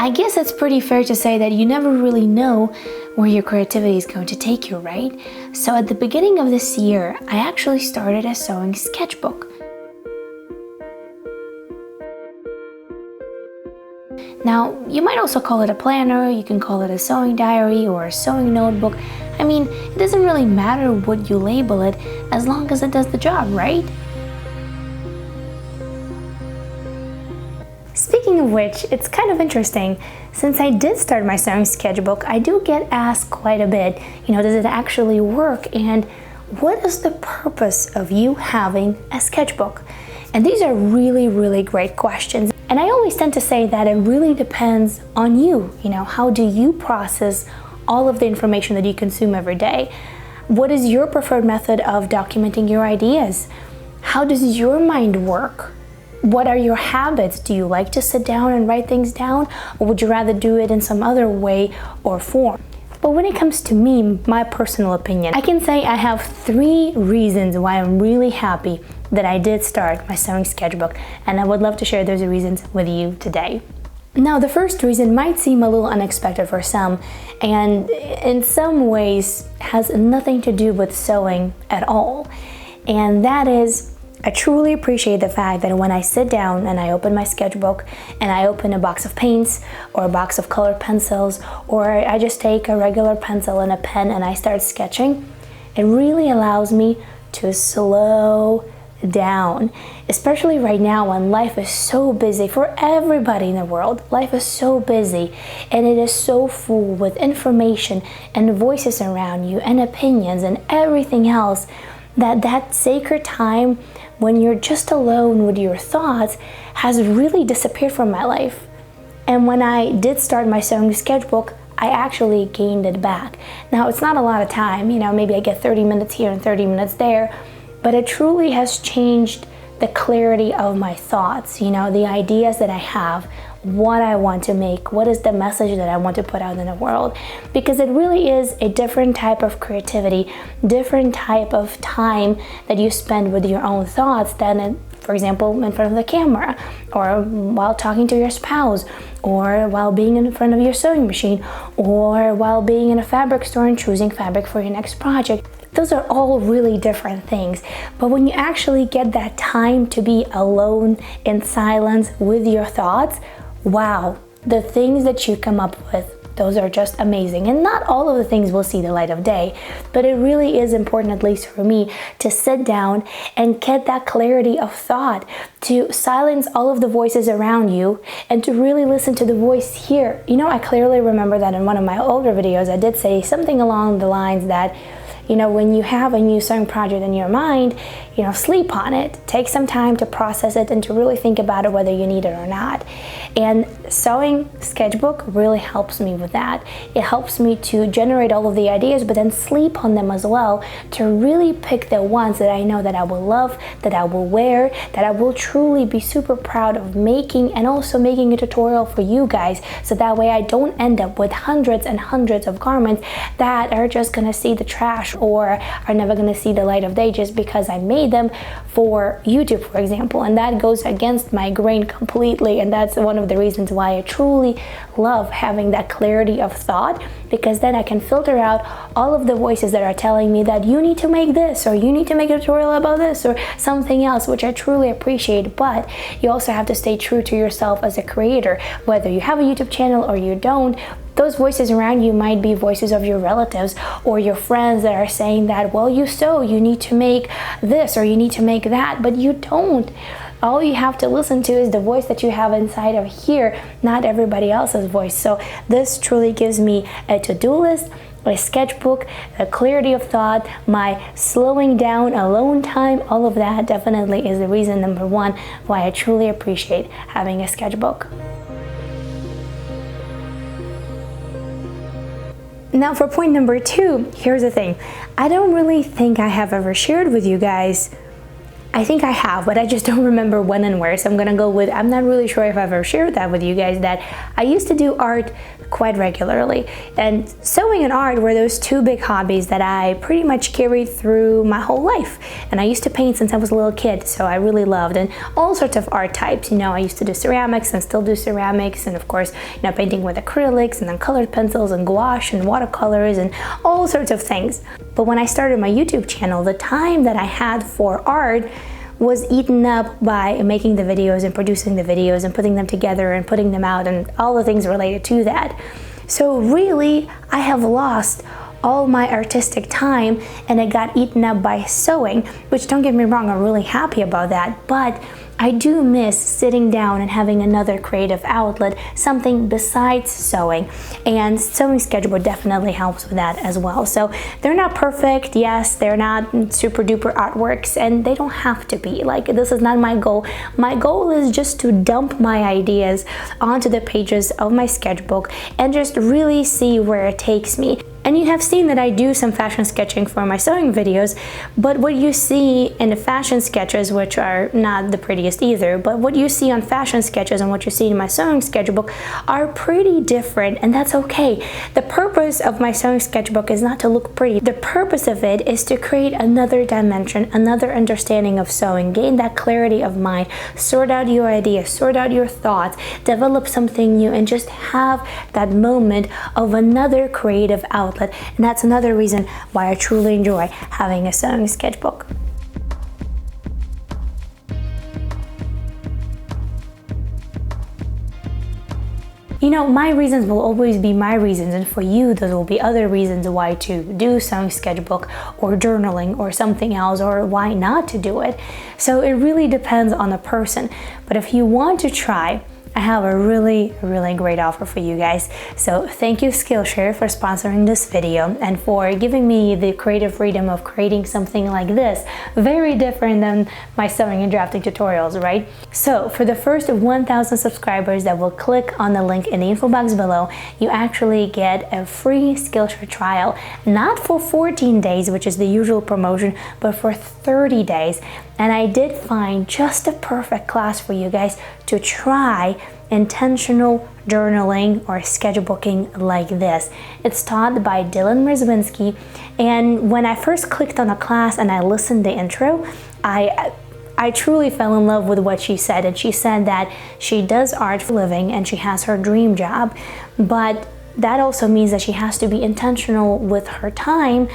I guess it's pretty fair to say that you never really know where your creativity is going to take you, right? So at the beginning of this year, I actually started a sewing sketchbook. Now, you might also call it a planner, you can call it a sewing diary or a sewing notebook. I mean, it doesn't really matter what you label it as long as it does the job, right? Speaking of which, it's kind of interesting. Since I did start my sewing sketchbook, I do get asked quite a bit, does it actually work? And what is the purpose of you having a sketchbook? And these are really, really great questions. And I always tend to say that it really depends on you. How do you process all of the information that you consume every day? What is your preferred method of documenting your ideas? How does your mind work? What are your habits? Do you like to sit down and write things down, or would you rather do it in some other way or form? But when it comes to me, my personal opinion, I can say I have 3 reasons why I'm really happy that I did start my sewing sketchbook, and I would love to share those reasons with you today. Now, the first reason might seem a little unexpected for some, and in some ways has nothing to do with sewing at all, and that is I truly appreciate the fact that when I sit down and I open my sketchbook and I open a box of paints or a box of colored pencils, or I just take a regular pencil and a pen and I start sketching, it really allows me to slow down, especially right now when life is so busy for everybody in the world. Life is so busy and it is so full with information and voices around you and opinions and everything else that sacred time when you're just alone with your thoughts has really disappeared from my life. And when I did start my sewing sketchbook, I actually gained it back. Now, it's not a lot of time, maybe I get 30 minutes here and 30 minutes there, but it truly has changed the clarity of my thoughts, the ideas that I have, what I want to make, what is the message that I want to put out in the world, because it really is a different type of creativity, different type of time that you spend with your own thoughts than, for example, in front of the camera, or while talking to your spouse, or while being in front of your sewing machine, or while being in a fabric store and choosing fabric for your next project. Those are all really different things. But when you actually get that time to be alone in silence with your thoughts, wow, the things that you come up with, those are just amazing. And not all of the things will see the light of day, but it really is important, at least for me, to sit down and get that clarity of thought, to silence all of the voices around you and to really listen to the voice here. I clearly remember that in one of my older videos, I did say something along the lines that, when you have a new sewing project in your mind, sleep on it. Take some time to process it and to really think about it, whether you need it or not. And sewing sketchbook really helps me with that. It helps me to generate all of the ideas, but then sleep on them as well, to really pick the ones that I know that I will love, that I will wear, that I will truly be super proud of making, and also making a tutorial for you guys, so that way I don't end up with hundreds and hundreds of garments that are just gonna see the trash or are never gonna see the light of day just because I made them for YouTube, for example. And that goes against my grain completely, and that's one of the reasons why I truly love having that clarity of thought, because then I can filter out all of the voices that are telling me that you need to make this, or you need to make a tutorial about this, or something else, which I truly appreciate. But you also have to stay true to yourself as a creator, whether you have a YouTube channel or you don't. Those voices around you might be voices of your relatives or your friends that are saying that, well, you sew, you need to make this or you need to make that, but you don't. All you have to listen to is the voice that you have inside of here, not everybody else's voice. So this truly gives me a to-do list, a sketchbook, a clarity of thought, my slowing down, alone time, all of that definitely is the reason number 1 why I truly appreciate having a sketchbook. Now for point number 2, here's the thing. I don't really think I have ever shared with you guys I think I have, but I just don't remember when and where, so I'm gonna go with, I'm not really sure if I've ever shared that with you guys, that I used to do art quite regularly. And sewing and art were those two big hobbies that I pretty much carried through my whole life. And I used to paint since I was a little kid, so I really loved, and all sorts of art types. You know, I used to do ceramics and still do ceramics, and of course, you know, painting with acrylics and then colored pencils and gouache and watercolors and all sorts of things. But when I started my YouTube channel, the time that I had for art was eaten up by making the videos and producing the videos and putting them together and putting them out and all the things related to that. So really, I have lost all my artistic time, and it got eaten up by sewing, which, don't get me wrong, I'm really happy about that, but I do miss sitting down and having another creative outlet, something besides sewing, and Sewing Sketchbook definitely helps with that as well. So they're not perfect, yes, they're not super duper artworks, and they don't have to be. Like, this is not my goal. My goal is just to dump my ideas onto the pages of my sketchbook and just really see where it takes me. And you have seen that I do some fashion sketching for my sewing videos, but what you see in the fashion sketches, which are not the prettiest either, but what you see on fashion sketches and what you see in my sewing sketchbook are pretty different, and that's okay. The purpose of my sewing sketchbook is not to look pretty. The purpose of it is to create another dimension, another understanding of sewing, gain that clarity of mind, sort out your ideas, sort out your thoughts, develop something new, and just have that moment of another creative outlet. And that's another reason why I truly enjoy having a sewing sketchbook. You know, my reasons will always be my reasons, and for you, there will be other reasons why to do sewing sketchbook or journaling or something else, or why not to do it. So it really depends on the person. But if you want to try, I have a really great offer for you guys. So thank you, Skillshare, for sponsoring this video and for giving me the creative freedom of creating something like this, very different than my sewing and drafting tutorials, right? So for the first 1,000 subscribers that will click on the link in the info box below, you actually get a free Skillshare trial, not for 14 days, which is the usual promotion, but for 30 days. And I did find just a perfect class for you guys to try intentional journaling or sketchbooking like this. It's taught by Dylan Mrzwinski, and when I first clicked on the class and I listened to the intro, I truly fell in love with what she said. And she said that she does art for a living and she has her dream job, but that also means that she has to be intentional with her time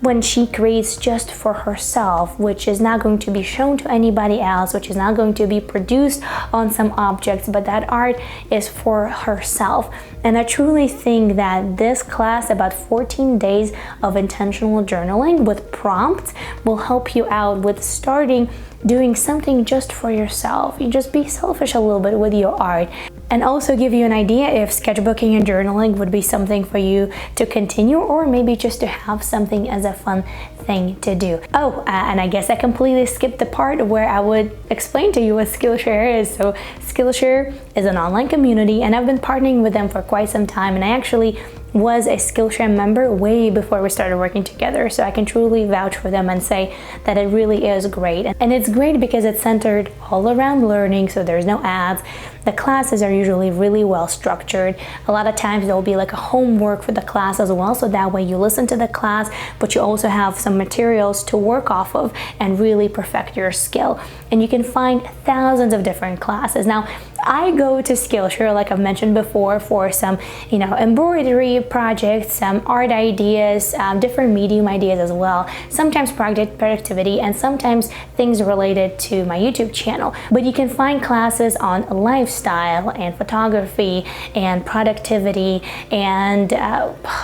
when she creates just for herself, which is not going to be shown to anybody else, which is not going to be produced on some objects, but that art is for herself. And I truly think that this class, about 14 days of intentional journaling with prompts, will help you out with starting doing something just for yourself. You just be selfish a little bit with your art. And also give you an idea if sketchbooking and journaling would be something for you to continue, or maybe just to have something as a fun thing to do. Oh, and I guess I completely skipped the part where I would explain to you what Skillshare is. So Skillshare is an online community, and I've been partnering with them for quite some time, and I actually was a Skillshare member way before we started working together, so I can truly vouch for them and say that it really is great. And it's great because it's centered all around learning, so there's no ads. The classes are usually really well structured. A lot of times there will be like a homework for the class as well, so that way you listen to the class, but you also have some materials to work off of and really perfect your skill. And you can find thousands of different classes. Now, I go to Skillshare, like I've mentioned before, for some, embroidery projects, some art ideas, different medium ideas as well, sometimes project productivity, and sometimes things related to my YouTube channel. But you can find classes on lifestyle and photography and productivity and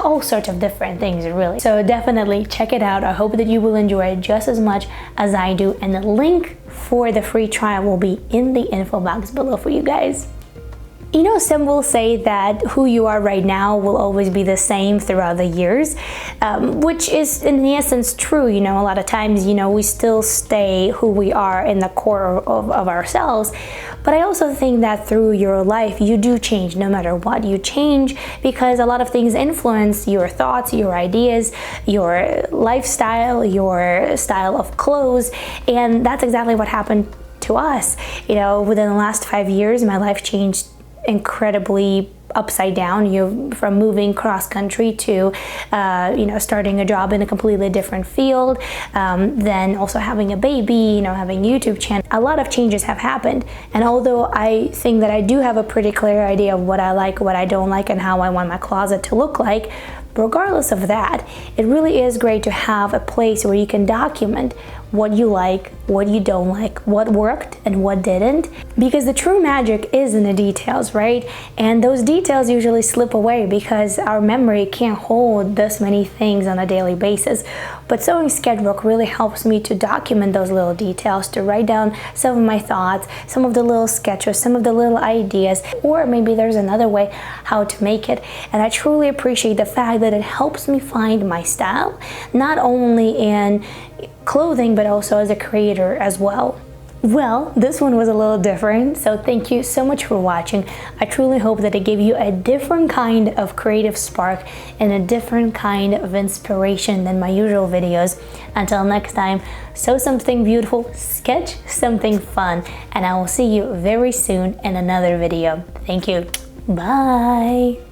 all sorts of different things, really. So definitely check it out. I hope that you will enjoy it just as much as I do, and the link for the free trial will be in the info box below for you guys. You know, some will say that who you are right now will always be the same throughout the years, which is in essence true. You know, a lot of times, you know, we still stay who we are in the core of ourselves. But I also think that through your life, you do change no matter what. You change because a lot of things influence your thoughts, your ideas, your lifestyle, your style of clothes, and that's exactly what happened to us. You know, within the last 5 years, my life changed incredibly upside down. From moving cross country to you know, starting a job in a completely different field, then also having a baby, you know, having a YouTube channel. A lot of changes have happened, and although I think that I do have a pretty clear idea of what I like, what I don't like, and how I want my closet to look like, regardless of that, it really is great to have a place where you can document what you like, what you don't like, what worked and what didn't, because the true magic is in the details, right? And those details usually slip away because our memory can't hold this many things on a daily basis. But Sewing Sketchbook really helps me to document those little details, to write down some of my thoughts, some of the little sketches, some of the little ideas, or maybe there's another way how to make it. And I truly appreciate the fact that it helps me find my style, not only in clothing, but also as a creator as well. Well, this one was a little different, so thank you so much for watching. I truly hope that it gave you a different kind of creative spark and a different kind of inspiration than my usual videos. Until next time, sew something beautiful, sketch something fun, and I will see you very soon in another video. Thank you. Bye.